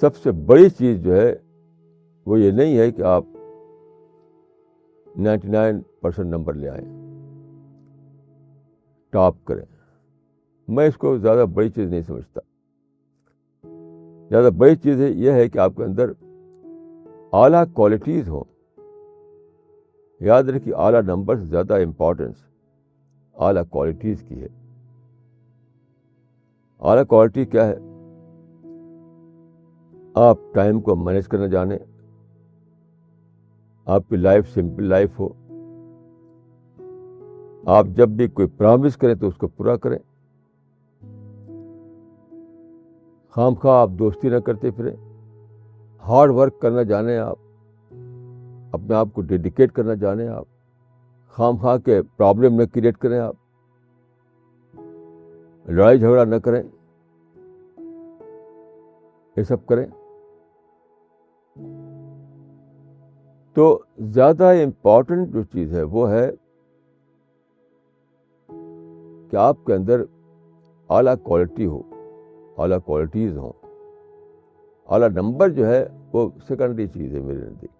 سب سے بڑی چیز جو ہے وہ یہ نہیں ہے کہ آپ 99% نمبر لے آئیں، ٹاپ کریں. میں اس کو زیادہ بڑی چیز نہیں سمجھتا. زیادہ بڑی چیز یہ ہے کہ آپ کے اندر اعلیٰ کوالٹیز ہوں. یاد رکھیے اعلیٰ نمبر سے زیادہ امپورٹنس اعلیٰ کوالٹیز کی ہے. اعلیٰ کوالٹی کیا ہے؟ آپ ٹائم کو مینیج کرنا جانیں، آپ کی لائف سمپل لائف ہو، آپ جب بھی کوئی پرامس کریں تو اس کو پورا کریں، خام خواہ آپ دوستی نہ کرتے پھریں، ہارڈ ورک کرنا جانیں، آپ اپنے آپ کو ڈیڈیکیٹ کرنا جانیں، آپ خام خواہ کے پرابلم نہ کریٹ کریں، آپ لڑائی جھگڑا نہ کریں، یہ سب کریں. تو زیادہ امپورٹنٹ جو چیز ہے وہ ہے کہ آپ کے اندر اعلیٰ کوالٹی ہو، اعلیٰ کوالٹیز ہوں. اعلیٰ نمبر جو ہے وہ سیکنڈری چیز ہے میرے نزدیک.